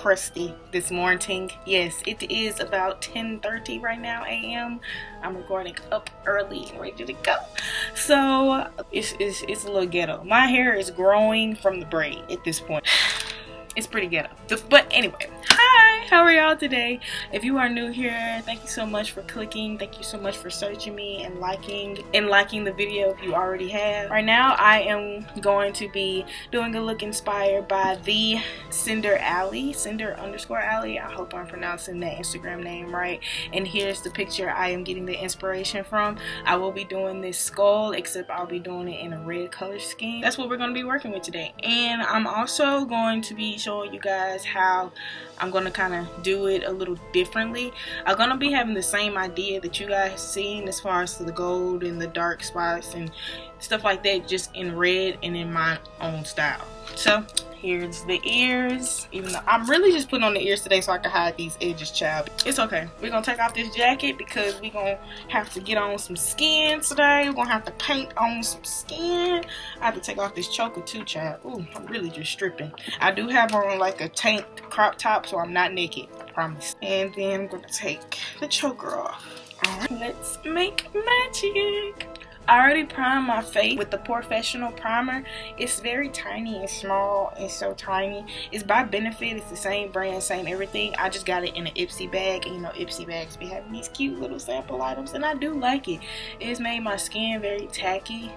crusty this morning. Yes, it is about 10:30 right now a.m. I'm recording up early and ready to go. So it's a little ghetto. My hair is growing from the braid at this point. It's pretty ghetto. But anyway, hi, how are y'all today? If you are new here, thank you so much for clicking. Thank you so much for searching me and liking the video if you already have. Right now, I am going to be doing a look inspired by the Allie, Cinder_Allie. I hope I'm pronouncing that Instagram name right. And here's the picture I am getting the inspiration from. I will be doing this skull, except I'll be doing it in a red color scheme. That's what we're going to be working with today. And I'm also going to be showing you guys how I'm going to kind of do it a little differently. I'm going to be having the same idea that you guys seen as far as the gold and the dark spots and stuff like that, just in red and in my own style. So here's the ears. Even though I'm really just putting on the ears today so I can hide these edges, child. It's okay. We're gonna take off this jacket because we're gonna have to get on some skin today. We're gonna have to paint on some skin. I have to take off this choker too, child. Ooh, I'm really just stripping. I do have on like a tank crop top, so I'm not naked, I promise. And then I'm gonna take the choker off. Alright, let's make magic. I already primed my face with the Professional primer. It's very tiny and small. It's so tiny. It's by Benefit. It's the same brand, same everything. I just got it in an Ipsy bag. And you know, Ipsy bags be having these cute little sample items, and I do like it. It's made my skin very tacky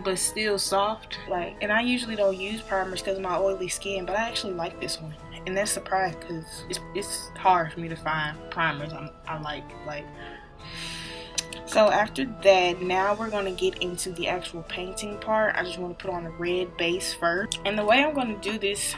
but still soft. And I usually don't use primers because of my oily skin, but I actually like this one. And that's surprised because it's hard for me to find primers I like. So after that, now we're going to get into the actual painting part. I just want to put on a red base first. And the way I'm going to do this,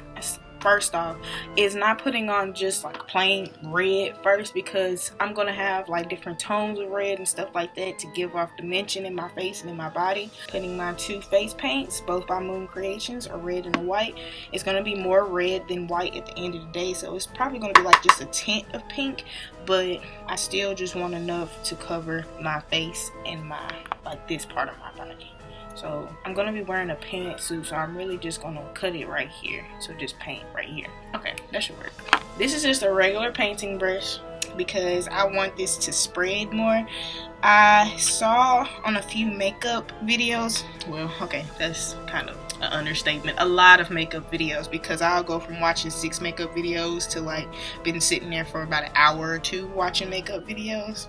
first off, is not putting on just like plain red first, because I'm going to have like different tones of red and stuff like that to give off dimension in my face and in my body. Putting my two face paints, both by Moon Creations, a red and a white. It's going to be more red than white at the end of the day, so it's probably going to be like just a tint of pink, but I still just want enough to cover my face and my, like, this part of my body. So I'm going to be wearing a pantsuit, so I'm really just going to cut it right here. So just paint right here. Okay, that should work. This is just a regular painting brush because I want this to spread more. I saw on a few makeup videos, well, okay, that's kind of an understatement, a lot of makeup videos, because I'll go from watching 6 makeup videos to like been sitting there for about an hour or 2 watching makeup videos.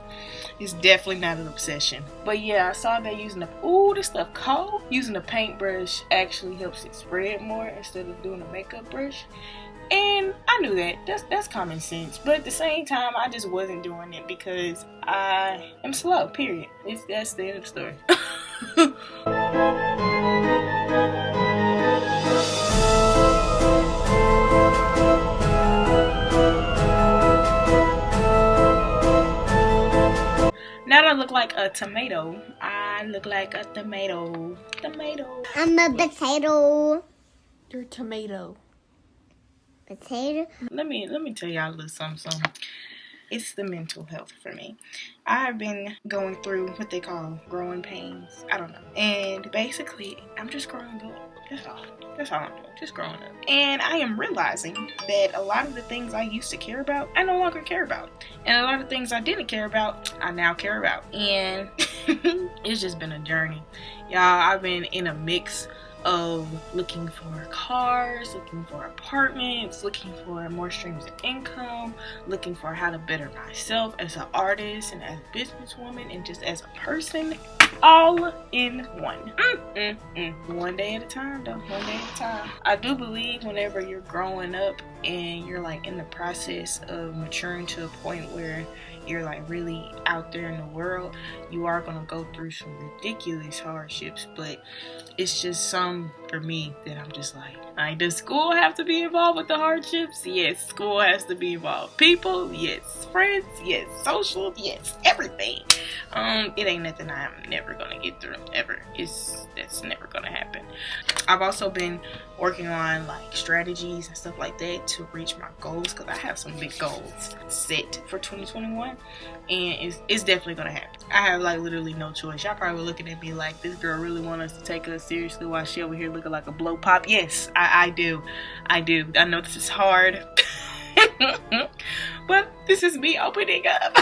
It's definitely not an obsession. But yeah, I saw that using this stuff cold. Using a paintbrush actually helps it spread more instead of doing a makeup brush. And I knew that. That's common sense. But at the same time, I just wasn't doing it because I am slow, period. That's the end of the story. Now that I look like a tomato, I look like a tomato. Tomato. I'm a potato. You're a tomato. Potato. Let me tell y'all a little something. It's the mental health for me. I've been going through what they call growing pains. I don't know. And basically, I'm just growing up. That's all I'm doing. Just growing up. And I am realizing that a lot of the things I used to care about, I no longer care about. And a lot of things I didn't care about, I now care about. And it's just been a journey. Y'all, I've been in a mix of looking for cars, looking for apartments, looking for more streams of income, looking for how to better myself as an artist and as a businesswoman and just as a person, all in one. One day at a time though, one day at a time. I do believe whenever you're growing up and you're like in the process of maturing to a point where you're like really out there in the world, you are gonna go through some ridiculous hardships, but it's just some for me that I'm just like, does school have to be involved with the hardships? Yes, school has to be involved. People, yes. Friends, yes. Social, yes. Everything. It ain't nothing I'm never gonna get through, ever. That's never gonna happen. I've also been working on like strategies and stuff like that to reach my goals, because I have some big goals set for 2021, and it's definitely gonna happen. I have like literally no choice. Y'all probably looking at me like, this girl really want us to take us seriously while she over here looking like a blow pop. Yes, I do. I know this is hard. But this is me opening up.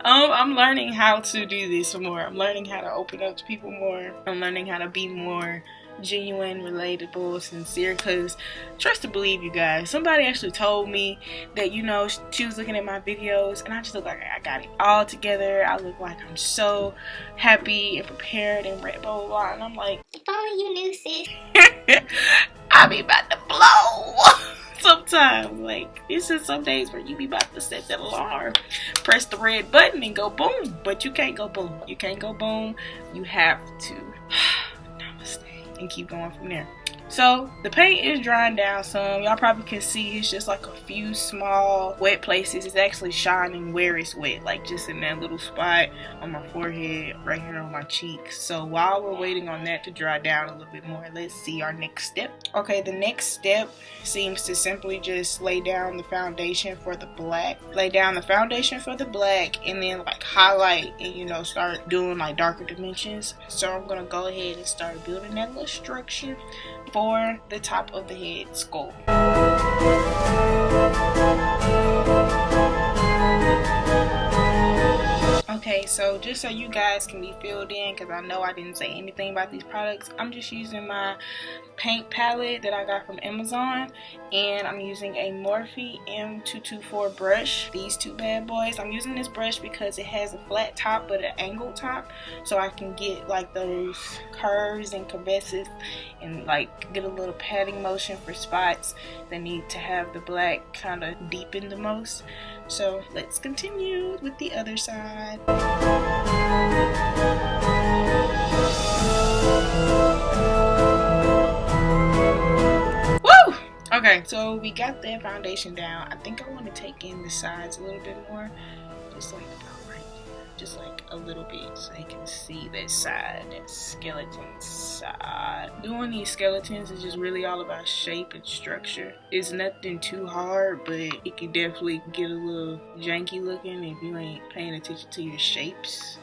I'm learning how to do this more. I'm learning how to open up to people more. I'm learning how to be more genuine, relatable, sincere, because trust to believe, you guys, somebody actually told me that, you know, she was looking at my videos and I just look like I got it all together. I look like I'm so happy and prepared and ready, blah blah blah, and I'm like, If only you knew, sis. I be about to blow. Sometimes, like, it's just some days where you be about to set that alarm, press the red button and go boom, but you can't go boom. You can't go boom. You have to and keep going from there. So the paint is drying down some. Y'all probably can see it's just like a few small wet places. It's actually shining where it's wet, like just in that little spot on my forehead, right here on my cheeks. So while we're waiting on that to dry down a little bit more, let's see our next step. Okay, the next step seems to simply just lay down the foundation for the black. Lay down the foundation for the black and then like highlight and, you know, start doing like darker dimensions. So I'm gonna go ahead and start building that little structure for the top of the head skull. Okay, so just so you guys can be filled in, because I know I didn't say anything about these products, I'm just using my paint palette that I got from Amazon, and I'm using a Morphe M224 brush. These two bad boys. I'm using this brush because it has a flat top but an angled top, so I can get like those curves and crevices and like get a little patting motion for spots that need to have the black kind of deepen the most. So let's continue with the other side. Woo! Okay, so we got that foundation down. I think I want to take in the sides a little bit more, just like about right there, just like a little bit, so you can see that side, that skeleton side. Doing these skeletons is just really all about shape and structure. It's nothing too hard, but it can definitely get a little janky looking if you ain't paying attention to your shapes,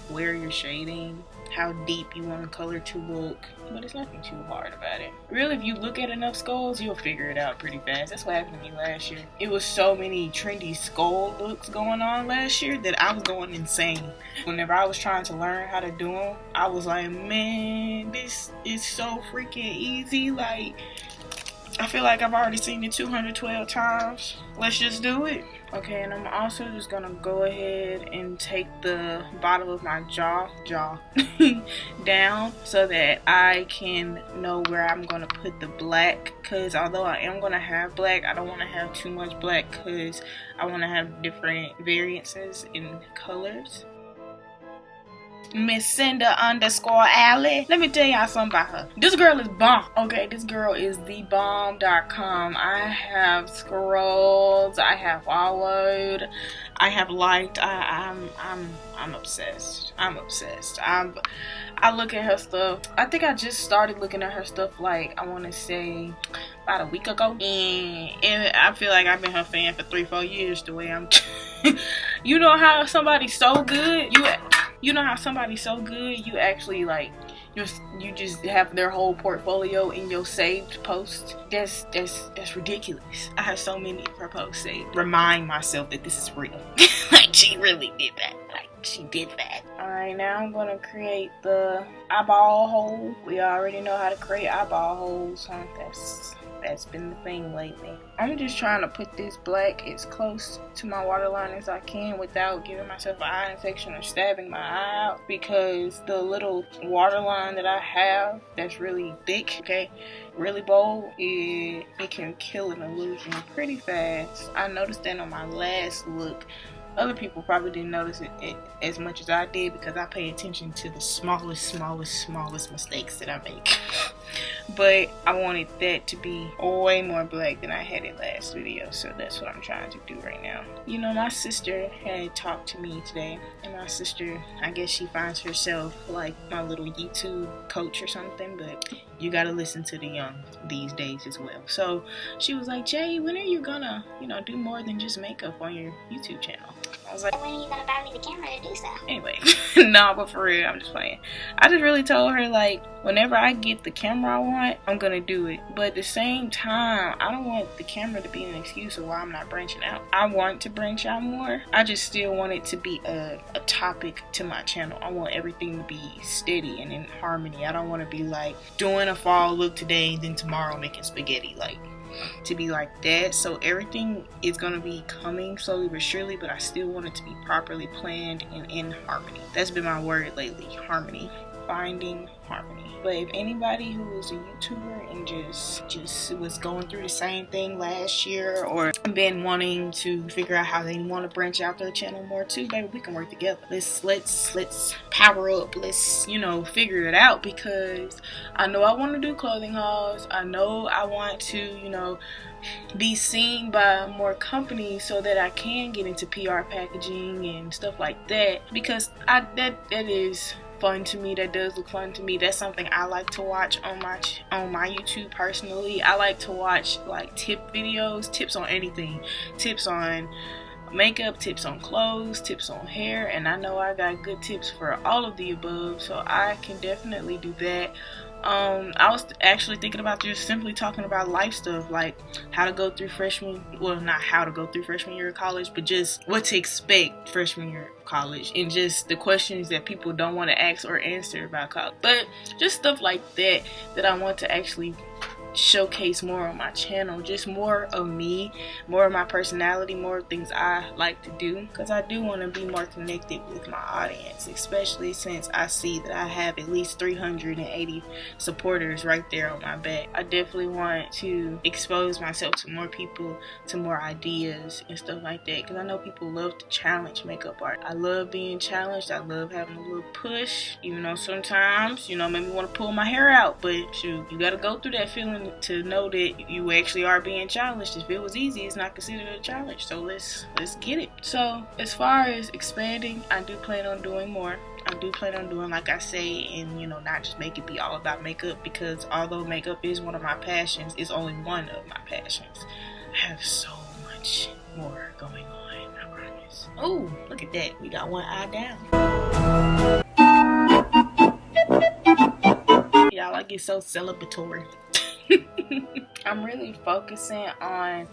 where you're shading, how deep you want the color to look, but it's nothing too hard about it. Really, if you look at enough skulls, you'll figure it out pretty fast. That's what happened to me last year. It was so many trendy skull looks going on last year that I was going insane. Whenever I was trying to learn how to do them, I was like, man, this is so freaking easy. Like, I feel like I've already seen it 212 times. Let's just do it. Okay, and I'm also just gonna go ahead and take the bottom of my jaw down so that I can know where I'm gonna put the black, because although I am gonna have black, I don't want to have too much black because I want to have different variances in colors. Miss Cinda _ Allie. Let me tell y'all something about her. This girl is bomb. Okay, this girl is thebomb.com. I have scrolled, I have followed, I have liked. I'm obsessed. I'm obsessed. I look at her stuff. I think I just started looking at her stuff like I want to say about a week ago, and I feel like I've been her fan for 3-4 years. The way I'm, you know how somebody's so good, you know how somebody's so good, you actually like you just have their whole portfolio in your saved post. That's ridiculous. I have so many of her posts saved. Remind myself that this is real. Like, she really did that. Like, she did that. Alright, now I'm gonna create the eyeball hole. We already know how to create eyeball holes, huh? That's been the thing lately. I'm just trying to put this black as close to my waterline as I can without giving myself an eye infection or stabbing my eye out, because the little waterline that I have that's really thick, okay, really bold, it can kill an illusion pretty fast. I noticed that on my last look. Other people probably didn't notice it as much as I did because I pay attention to the smallest mistakes that I make. But I wanted that to be way more black than I had in last video, so that's what I'm trying to do right now. You know, my sister had talked to me today, and my sister, I guess she finds herself like my little YouTube coach or something, but you gotta listen to the young these days as well. So she was like, Jay, when are you gonna, do more than just makeup on your YouTube channel? I was like, when are you gonna buy me the camera to do so? Anyway, no, but for real, I'm just playing. I just really told her, like, whenever I get the camera I want, I'm gonna do it. But at the same time, I don't want the camera to be an excuse of why I'm not branching out. I want to branch out more. I just still want it to be a topic to my channel. I want everything to be steady and in harmony. I don't want to be like doing a fall look today, then tomorrow making spaghetti. Like, to be like that. So everything is going to be coming slowly but surely, but I still want it to be properly planned and in harmony. That's been my word lately, harmony. Finding harmony. But if anybody who is a YouTuber and just was going through the same thing last year, or been wanting to figure out how they want to branch out their channel more too, baby, we can work together. Let's power up. Let's figure it out, because I know I want to do clothing hauls. I know I want to be seen by more companies so that I can get into PR packaging and stuff like that, because that is fun to me. That does look fun to me. That's something I like to watch on my YouTube personally. I like to watch like tip videos, tips on anything, tips on makeup, tips on clothes, tips on hair, and I know I got good tips for all of the above, so I can definitely do that. I was actually thinking about just simply talking about life stuff, like how to go through not how to go through freshman year of college, but just what to expect freshman year of college, and just the questions that people don't want to ask or answer about college. But just stuff like that I want to actually showcase more on my channel, just more of me, more of my personality, more things I like to do, because I do want to be more connected with my audience, especially since I see that I have at least 380 supporters right there on my back. I definitely want to expose myself to more people, to more ideas and stuff like that, because I know people love to challenge makeup art. I love being challenged. I love having a little push, even though sometimes make me want to pull my hair out, but shoot, you got to go through that feeling to know that you actually are being challenged. If it was easy, it's not considered a challenge. So let's get it. So as far as expanding, I do plan on doing more. I do plan on doing, like I say, and not just make it be all about makeup, because although makeup is one of my passions, it's only one of my passions. I have so much more going on, I promise. Oh, look at that. We got one eye down. Y'all, I get so celebratory. I'm really focusing on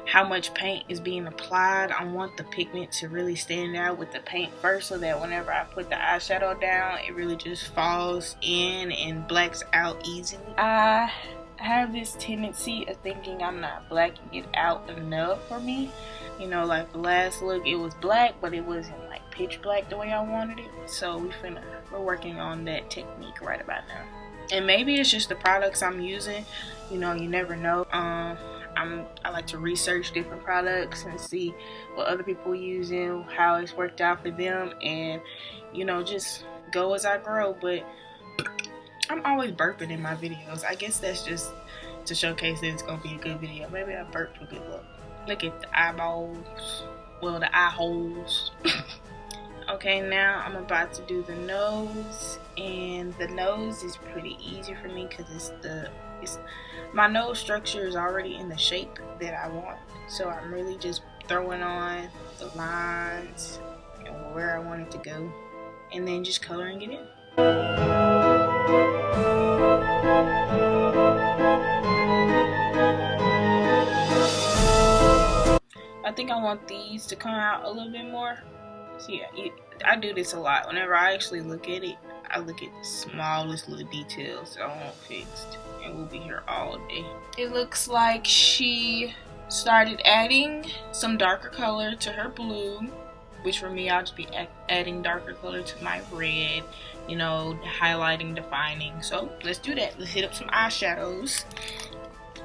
how much paint is being applied. I want the pigment to really stand out with the paint first, so that whenever I put the eyeshadow down, it really just falls in and blacks out easily. I have this tendency of thinking I'm not blacking it out enough for me. Like the last look, it was black, but it wasn't like pitch black the way I wanted it. So we're working on that technique right about now. And maybe it's just the products I'm using. You never know. I like to research different products and see what other people are using, how it's worked out for them, and just go as I grow. But I'm always burping in my videos. I guess that's just to showcase that it's gonna be a good video. Maybe I burped for good luck. Look at the eyeballs, the eye holes. Okay, now I'm about to do the nose, and the nose is pretty easy for me because my nose structure is already in the shape that I want. So I'm really just throwing on the lines and where I want it to go, and then just coloring it in. I think I want these to come out a little bit more. So yeah, I do this a lot. Whenever I actually look at it, I look at the smallest little details that I want fixed, and we'll be here all day. It looks like she started adding some darker color to her blue, which for me, I'll just be adding darker color to my red, highlighting, defining. So let's do that. Let's hit up some eyeshadows.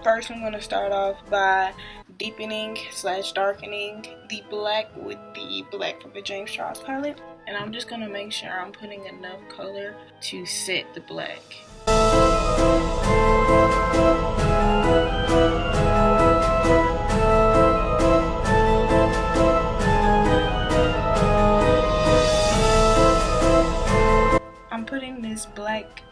First, I'm going to start off by deepening / darkening the black with the black from the James Charles palette. And I'm just going to make sure I'm putting enough color to set the black. I'm putting this black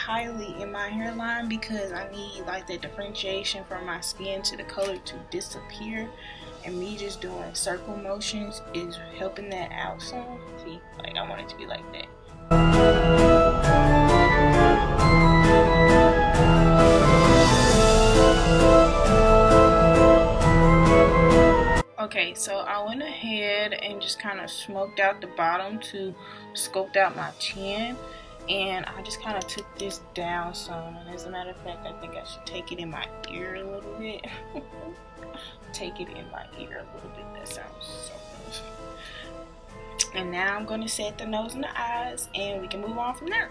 highly in my hairline because I need like the differentiation from my skin to the color to disappear, and me just doing circle motions is helping that out some. See, like I want it to be like that. Okay, so I went ahead and just kind of smoked out the bottom to sculpt out my chin, and I just kind of took this down some, and as a matter of fact I think I should take it in my ear a little bit. Take it in my ear a little bit, that sounds so good. And now I'm going to set the nose and the eyes, and we can move on from there.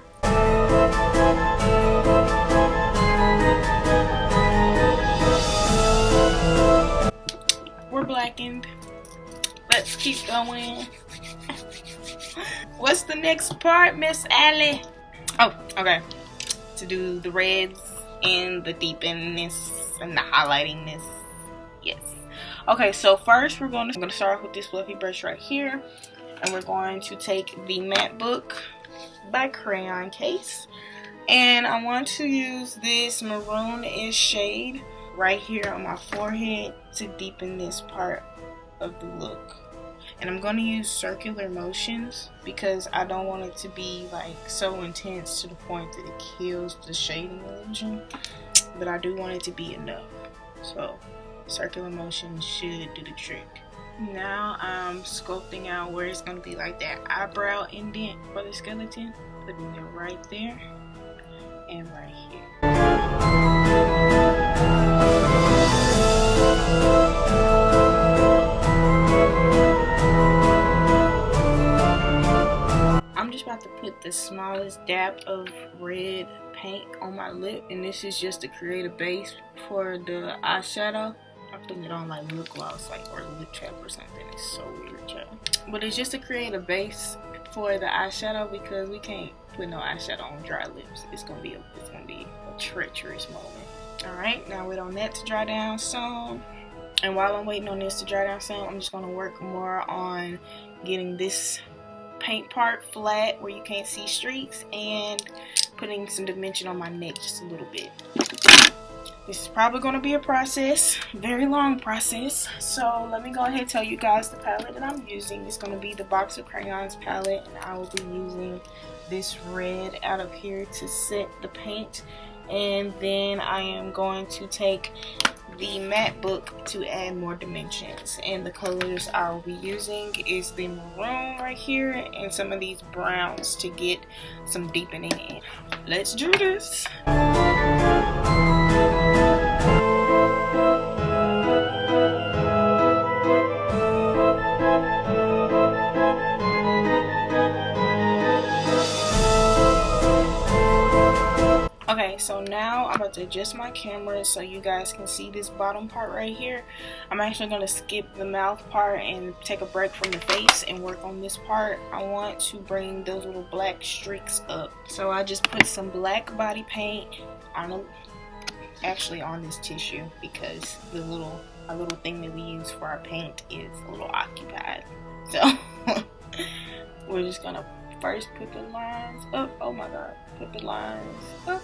We're blackened. Let's keep going. What's the next part, Miss Allie? Oh, okay. To do the reds and the deepenness and the highlightingness. Yes. Okay, so first I'm going to start off with this fluffy brush right here, and we're going to take the Matte Book by Crayon Case, and I want to use this maroon-ish shade right here on my forehead to deepen this part of the look. And I'm going to use circular motions because I don't want it to be like so intense to the point that it kills the shading illusion, but I do want it to be enough. So circular motions should do the trick. Now I'm sculpting out where it's going to be like that eyebrow indent for the skeleton, putting it right there and right here. I'm just about to put the smallest dab of red paint on my lip, and this is just to create a base for the eyeshadow. I'm putting it on like lip gloss, like, or lip chap or something. It's so weird, child. But it's just to create a base for the eyeshadow because we can't put no eyeshadow on dry lips. It's gonna be a treacherous moment. All right, now wait on that to dry down some. And while I'm waiting on this to dry down some, I'm just gonna work more on getting this paint part flat where you can't see streaks and putting some dimension on my neck just a little bit. This is probably going to be a process, very long process, so let me go ahead and tell you guys the palette that I'm using. It's going to be the Box of Crayons palette, and I will be using this red out of here to set the paint, and then I am going to take the Matte Book to add more dimensions, and the colors I will be using is the maroon right here and some of these browns to get some deepening in. Let's do this. Okay, so now I'm about to adjust my camera so you guys can see this bottom part right here. I'm actually going to skip the mouth part and take a break from the face and work on this part. I want to bring those little black streaks up. So I just put some black body paint on this tissue because a little thing that we use for our paint is a little occupied. So we're just going to first put the lines up. Oh my god, put the lines up.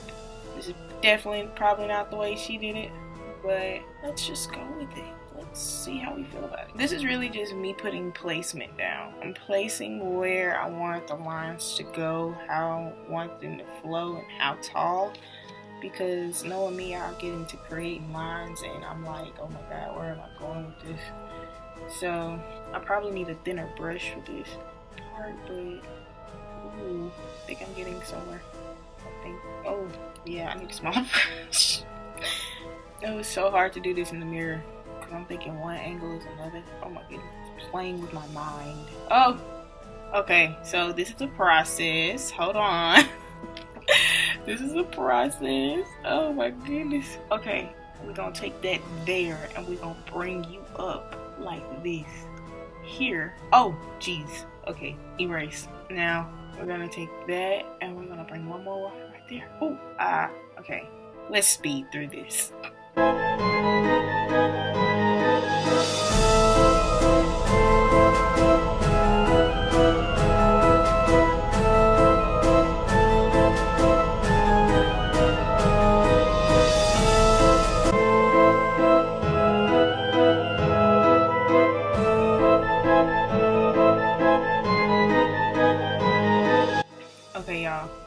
This is definitely probably not the way she did it, but let's just go with it. Let's see how we feel about it. This is really just me putting placement down. I'm placing where I want the lines to go, how I want them to flow, and how tall, because knowing me, I'll get into creating lines and I'm like, oh my god, where am I going with this? So I probably need a thinner brush for this part, but ooh, I think I'm getting somewhere. Oh yeah, I need a smaller brush. It was so hard to do this in the mirror because I'm thinking one angle is another. Oh my goodness, I'm playing with my mind. Oh, okay, so this is a process. Hold on. This is a process. Oh my goodness. Okay, we're gonna take that there and we're gonna bring you up like this here. Oh geez. Okay, erase. Now we're gonna take that and we're gonna bring one more right there. Oh, okay. Let's speed through this.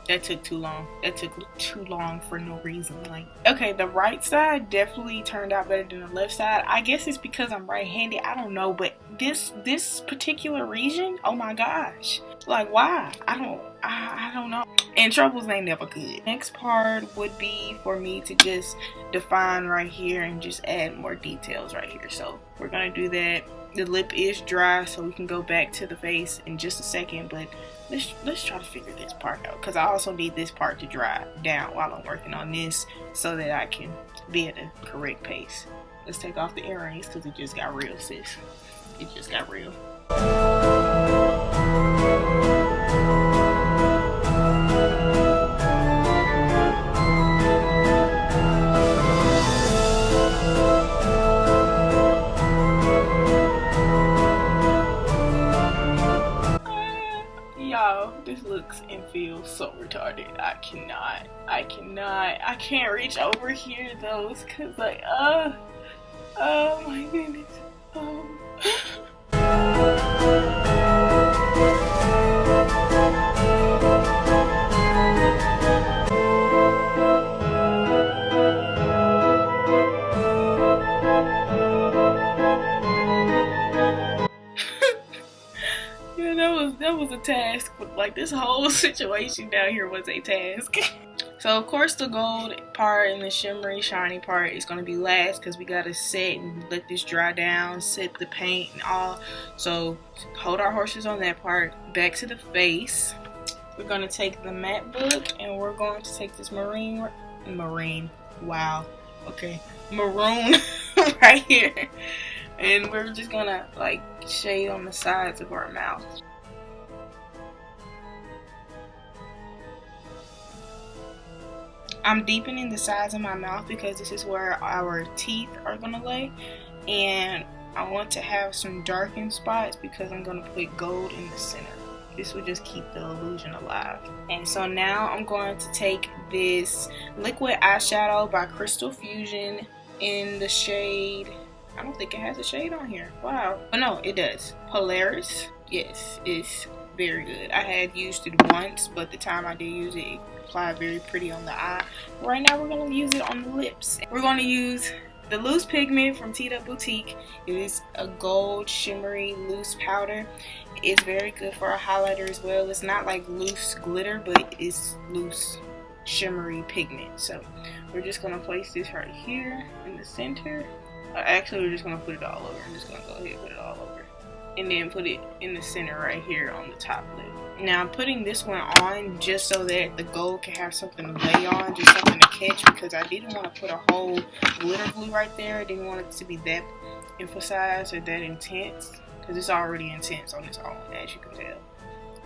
That took too long. That took too long for no reason. Like, okay, the right side definitely turned out better than the left side. I guess it's because I'm right-handed. I don't know, but this particular region, oh my gosh. Like, why? I don't know. And troubles ain't never good. Next part would be for me to just define right here and just add more details right here. So we're gonna do that. The lip is dry, so we can go back to the face in just a second, but let's try to figure this part out, because I also need this part to dry down while I'm working on this so that I can be at a correct pace. Let's take off the earrings because it just got real, sis. It just got real. This looks and feels so retarded. I can't reach over here though, cause like, oh my goodness. That was a task, but like this whole situation down here was a task. So of course the gold part and the shimmery shiny part is going to be last, because we got to set and let this dry down, set the paint and all. So hold our horses on that part. Back to the face. We're going to take the matte book and we're going to take this maroon right here, and we're just gonna like shade on the sides of our mouth. I'm deepening the sides of my mouth because this is where our teeth are gonna lay, and I want to have some darkened spots because I'm gonna put gold in the center. This will just keep the illusion alive. And so now I'm going to take this liquid eyeshadow by Crystal Fusion in the shade, I don't think it has a shade on here. Wow. Oh no, it does. Polaris. Yes, it's very good. I had used it once, but the time I did use it, it applied very pretty on the eye. Right now we're going to use it on the lips. We're going to use the loose pigment from Tita Boutique. It is a gold shimmery loose powder. It's very good for a highlighter as well. It's not like loose glitter, but it's loose shimmery pigment. So we're just going to place this right here in the center. Actually, we're just going to put it all over. I'm just going to go ahead and put it all over. And then put it in the center right here on the top lip. Now I'm putting this one on just so that the gold can have something to lay on, just something to catch, because I didn't want to put a whole glitter glue right there. I didn't want it to be that emphasized or that intense, because it's already intense on its own, as you can tell.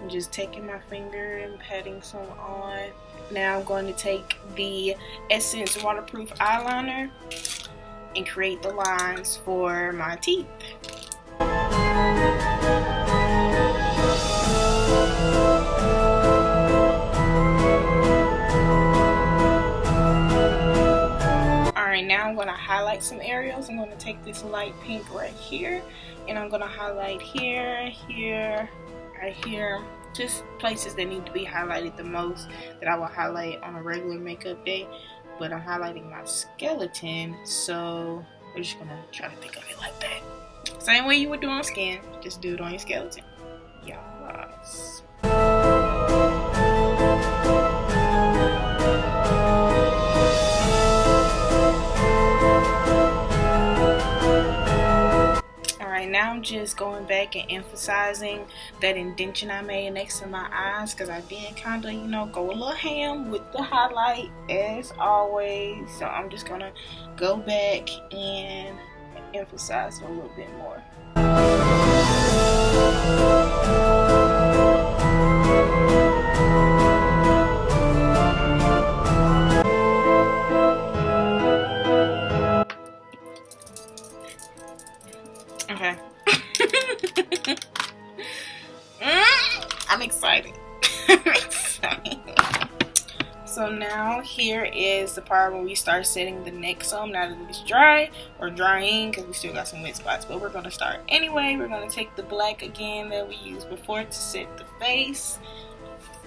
I'm just taking my finger and patting some on. Now I'm going to take the Essence waterproof eyeliner and create the lines for my teeth. Alright, now I'm going to highlight some areas. I'm going to take this light pink right here, and I'm going to highlight here, here, right here. Just places that need to be highlighted the most, that I will highlight on a regular makeup day. But I'm highlighting my skeleton, so we're just going to try to think of it like that. Same way you would do on skin, just do it on your skeleton. Yes. Alright, now I'm just going back and emphasizing that indentation I made next to my eyes, because I did kind of, go a little ham with the highlight as always. So I'm just going to go back and emphasize it a little bit more. Okay. I'm excited. So now here is the part where we start setting the neck some, now that it's dry, or drying, because we still got some wet spots, but we're going to start anyway. We're going to take the black again that we used before to set the face.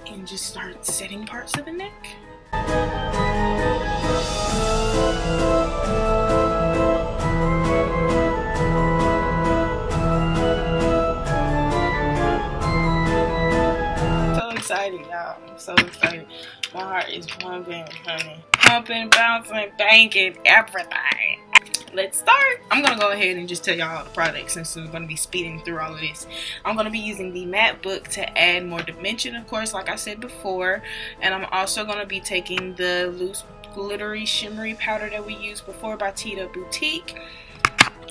and just start setting parts of the neck. So excited, y'all. I'm so excited. My heart is pumping, honey. Pumping, bouncing, banking, everything. Let's start. I'm gonna go ahead and just tell y'all the products since I'm gonna be speeding through all of this. I'm gonna be using the matte book to add more dimension, of course, like I said before, and I'm also gonna be taking the loose glittery shimmery powder that we used before by Tita Boutique.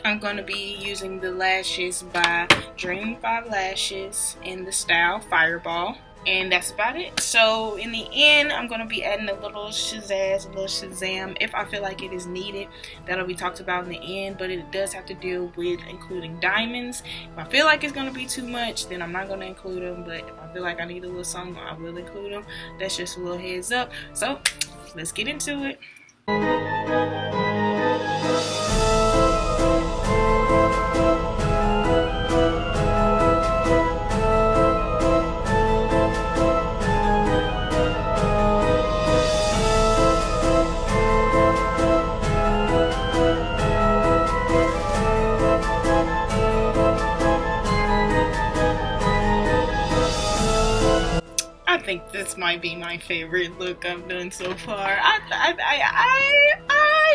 I'm going to be using the lashes by Dream 5 Lashes in the style Fireball. And that's about it. So in the end, I'm going to be adding a little shazazz, a little shazam if I feel like it is needed. That'll be talked about in the end, but it does have to deal with including diamonds. If I feel like it's going to be too much, then I'm not going to include them. But if I feel like I need a little something, I will include them. That's just a little heads up. So let's get into it. I think this might be my favorite look I've done so far. I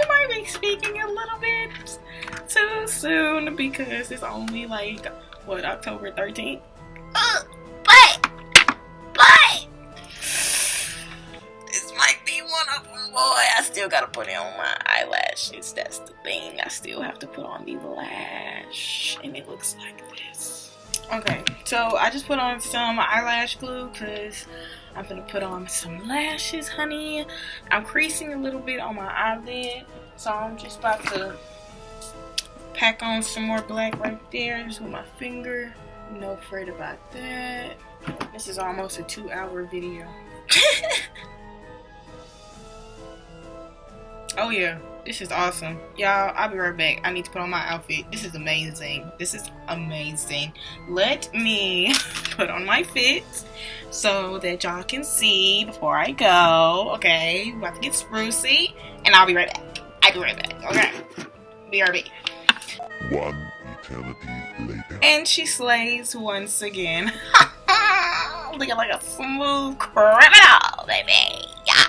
might be speaking a little bit too soon because it's only like, what, October 13th? But This might be one of them, boy. I still gotta put it on my eyelashes. That's the thing. I still have to put on the lash, and it looks like this. Okay, so I just put on some eyelash glue because I'm gonna put on some lashes, honey. I'm creasing a little bit on my eyelid, so I'm just about to pack on some more black right there just with my finger. No afraid about that. This is almost a 2-hour video. Oh yeah, this is awesome. Y'all, I'll be right back. I need to put on my outfit. This is amazing. This is amazing. Let me put on my fit so that y'all can see before I go. Okay, I'm about to get sprucey, and I'll be right back. I'll be right back. Okay, BRB. One eternity later. And she slays once again. Looking like a smooth criminal, baby. Yeah.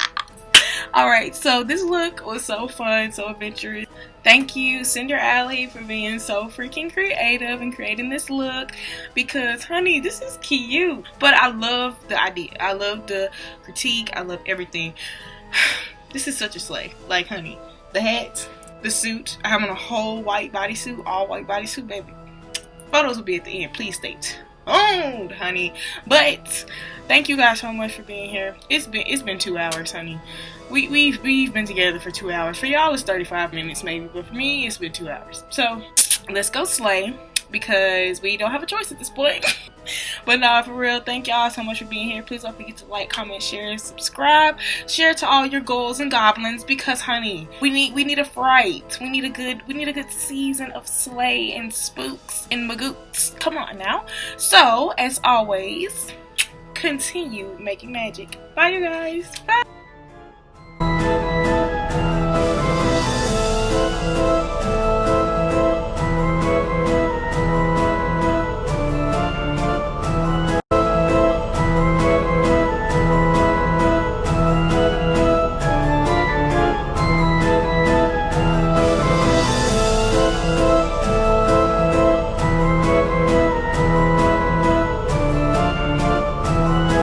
Alright, so this look was so fun, so adventurous. Thank you, Cinder Alley, for being so freaking creative and creating this look because, honey, this is cute. But I love the idea. I love the critique. I love everything. This is such a slay. Like, honey, the hat, the suit. I have on a whole white bodysuit, all white bodysuit, baby. Photos will be at the end. Please stay tuned, honey. But thank you guys so much for being here. It's been 2 hours, honey. We've been together for 2 hours. For y'all, it's 35 minutes maybe, but for me, it's been 2 hours. So let's go slay because we don't have a choice at this point. But nah, for real, thank y'all so much for being here. Please don't forget to like, comment, share, and subscribe. Share to all your ghouls and goblins because, honey, we need a fright. We need a good season of slay and spooks and magoots. Come on now. So as always, continue making magic. Bye, you guys. Bye.